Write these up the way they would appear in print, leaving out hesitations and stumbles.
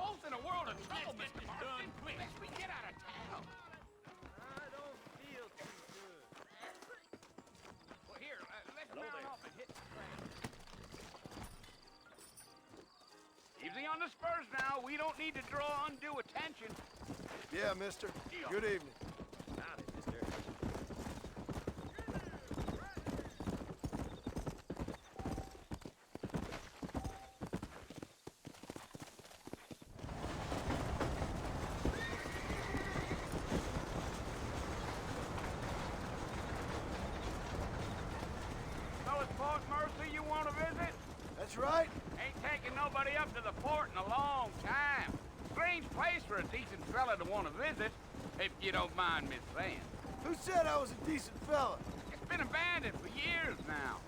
both in a world of trouble, Mr. Marston. Let's we get out of town. I don't feel too good. Well, here, let's mount up and hit the trail. Easy on the spurs now. We don't need to draw undue attention. Yeah, mister. Good evening. Howdy, mister. So it's Fort Mercy you want to visit? That's right. Ain't taking nobody up to the fort in a long time. Strange place for a decent fella to want to visit, if you don't mind me saying. Who said I was a decent fella? It's been abandoned for years now.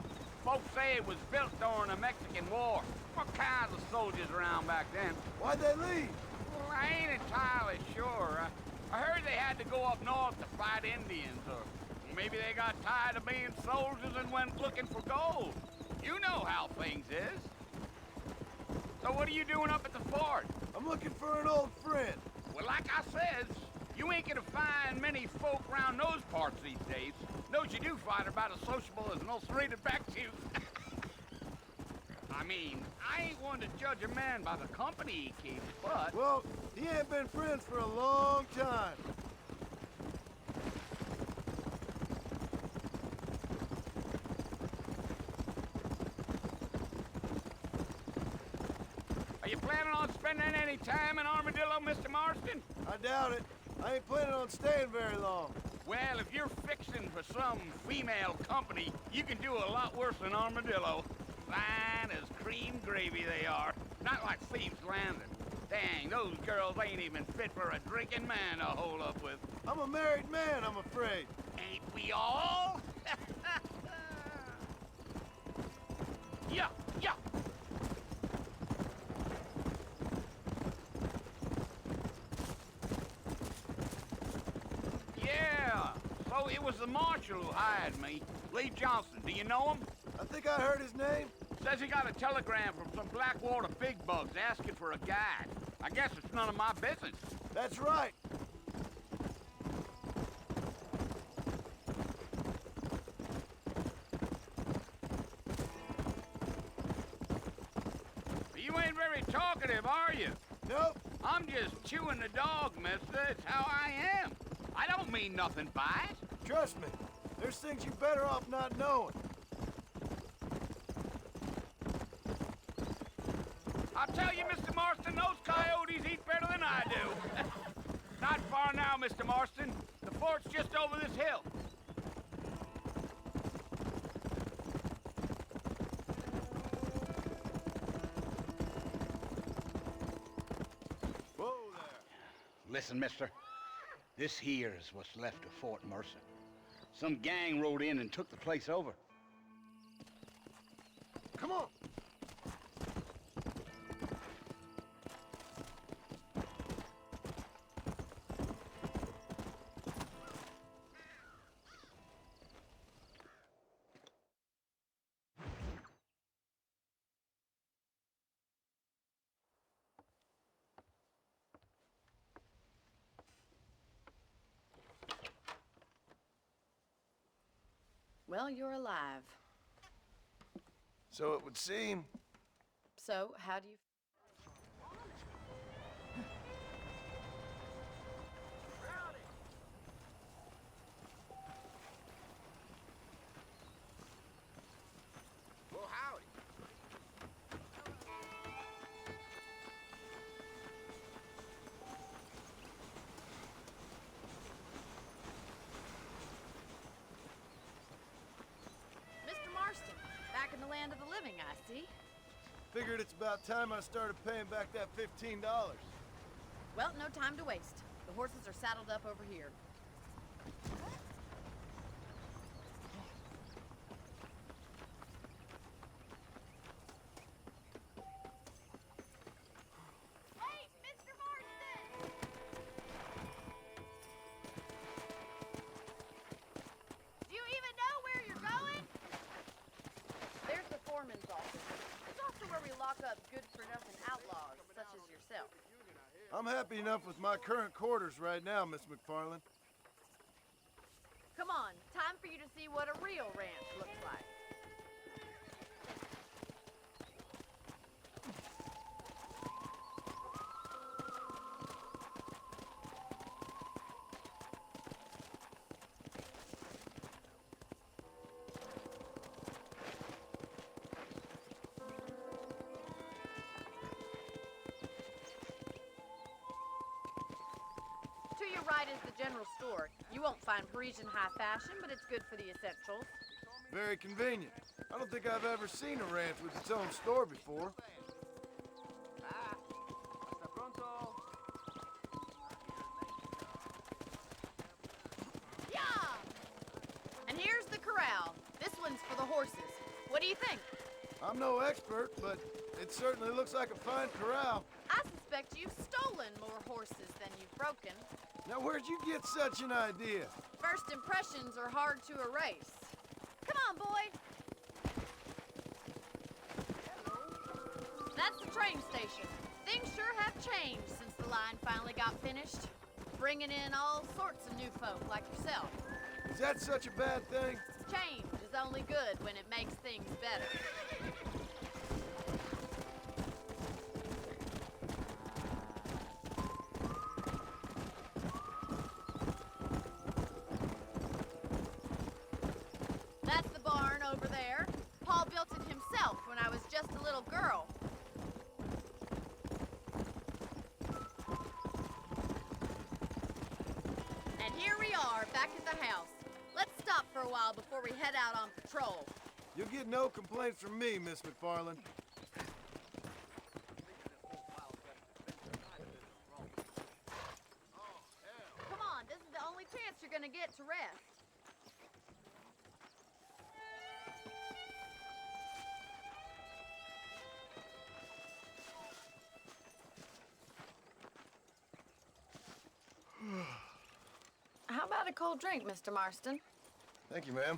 Folks say it was built during the Mexican War. What kinds of soldiers around back then? Why'd they leave? Well, I ain't entirely sure. I heard they had to go up north to fight Indians, or maybe they got tired of being soldiers and went looking for gold. You know how things is. So what are you doing up at the fort? I'm looking for an old friend. Well, like I says, you ain't gonna find many folk around those parts these days. Those you do find are about as sociable as an ulcerated back tooth. I mean, I ain't one to judge a man by the company he keeps, but... Well, he ain't been friends for a long time. Are you planning on spending any time in Armadillo, Mr. Marston? I doubt it. I ain't planning on staying very long. Well, if you're fixing for some female company, you can do a lot worse than Armadillo. Fine as cream gravy they are. Not like Thieves' Landing. Dang, those girls ain't even fit for a drinking man to hold up with. I'm a married man, I'm afraid. Ain't we all? Yeah, yeah. Yeah, so it was the marshal who hired me. Lee Johnson, do you know him? I think I heard his name. Says he got a telegram from some Blackwater big bugs asking for a guide. I guess it's none of my business. That's right. You ain't very talkative, are you? Nope. I'm just chewing the dog, mister. It's how I am. I don't mean nothing by it. Trust me. There's things you're better off not knowing. I'll tell you, Mr. Marston, those coyotes eat better than I do. Not far now, Mr. Marston. The fort's just over this hill. Whoa there. Listen, mister. This here is what's left of Fort Mercer. Some gang rode in and took the place over. Come on. Well, you're alive. So it would seem. So, how do you... Well, howdy. Mr. Marston, back in the land of the living, I see. Figured it's about time I started paying back that $15. Well, no time to waste. The horses are saddled up over here. Hey, Mr. Marston! Do you even know where you're going? There's the foreman's office. It's also where we lock up good-for-nothing outlaws, such as yourself. I'm happy enough with my current quarters right now, Miss McFarland. Come on, time for you to see what a real ranch looks like. To your right is the general store. You won't find Parisian high fashion, but it's good for the essentials. Very convenient. I don't think I've ever seen a ranch with its own store before. Hasta pronto. Yeah! And here's the corral. This one's for the horses. What do you think? I'm no expert, but it certainly looks like a fine corral. I suspect you've stolen more horses than you've broken. Now, where'd you get such an idea? First impressions are hard to erase. Come on, boy. That's the train station. Things sure have changed since the line finally got finished. Bringing in all sorts of new folk like yourself. Is that such a bad thing? Change is only good when it makes things better. That's the barn over there. Paul built it himself when I was just a little girl. And here we are, back at the house. Let's stop for a while before we head out on patrol. You'll get no complaints from me, Miss McFarland. Come on, this is the only chance you're gonna get to rest. How about a cold drink, Mr. Marston? Thank you, ma'am.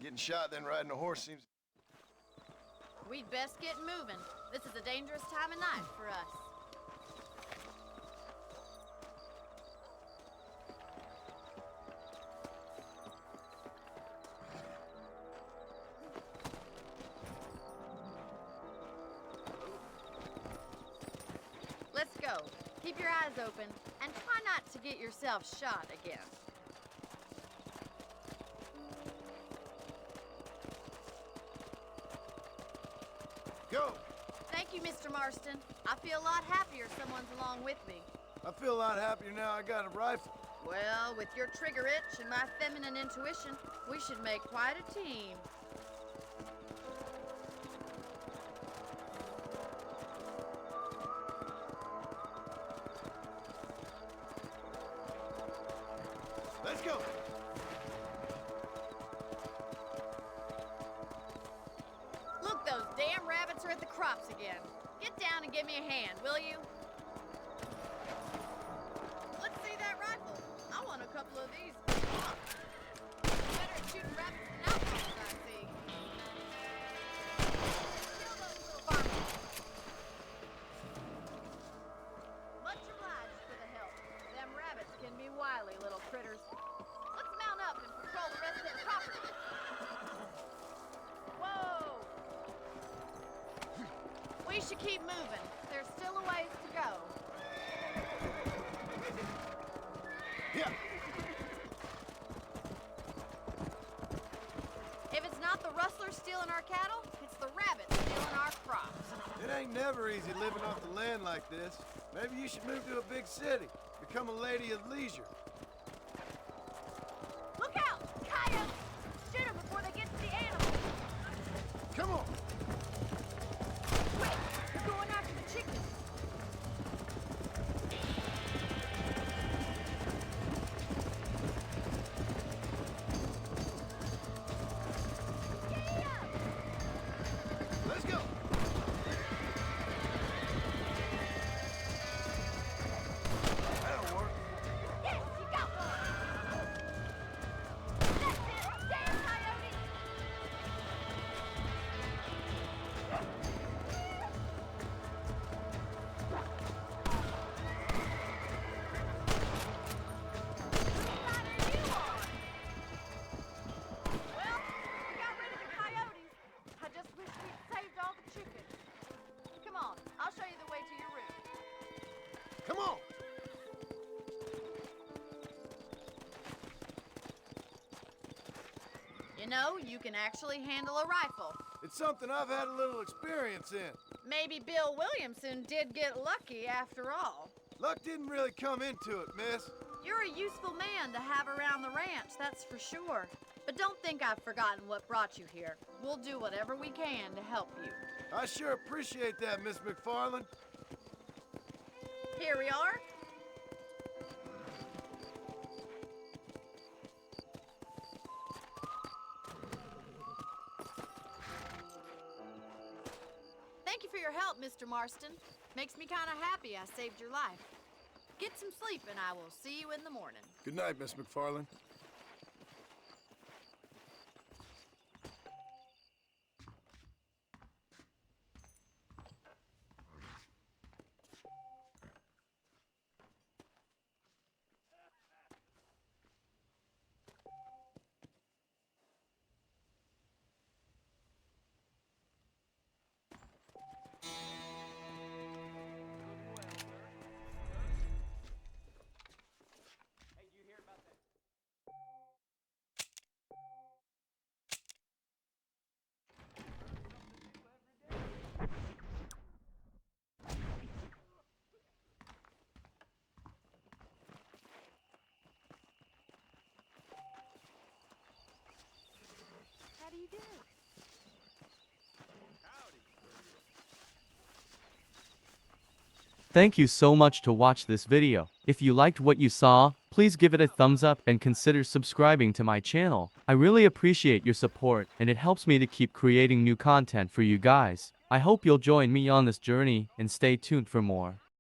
Getting shot, then riding a horse seems... We'd best get moving. This is a dangerous time of night for us. Let's go. Keep your eyes open and try not to get yourself shot again. Go! Thank you, Mr. Marston. I feel a lot happier someone's along with me. I feel a lot happier now I got a rifle. Well, with your trigger itch and my feminine intuition, we should make quite a team. Let's go! Look, those damn rabbits are at the crops again. Get down and give me a hand, will you? Let's see that rifle. I want a couple of these. Come on. Better at shooting rabbits than outlaws, I see. Kill those little varmints. Much obliged for the help. Them rabbits can be wily little critters. Let's mount up and patrol the rest of the property. Whoa! We should keep moving. There's still a ways to go. Yeah! If it's not the rustlers stealing our cattle, it's the rabbits stealing our crops. It ain't never easy living off the land like this. Maybe you should move to a big city. Become a lady of leisure. Look out! Coyotes! Shoot them before they get to the animals. Come on! Quick! They're going after the chickens. Let's go! That'll work. Yes! You know, you can actually handle a rifle. It's something I've had a little experience in. Maybe Bill Williamson did get lucky after all. Luck didn't really come into it, miss. You're a useful man to have around the ranch, that's for sure. But don't think I've forgotten what brought you here. We'll do whatever we can to help you. I sure appreciate that, Miss McFarland. Here we are. Thank you for your help, Mr. Marston. Makes me kind of happy I saved your life. Get some sleep and I will see you in the morning. Good night, Miss McFarland. How do you do? Thank you so much to watch this video. If you liked what you saw, please give it a thumbs up and consider subscribing to my channel. I really appreciate your support and it helps me to keep creating new content for you guys. I hope you'll join me on this journey and stay tuned for more.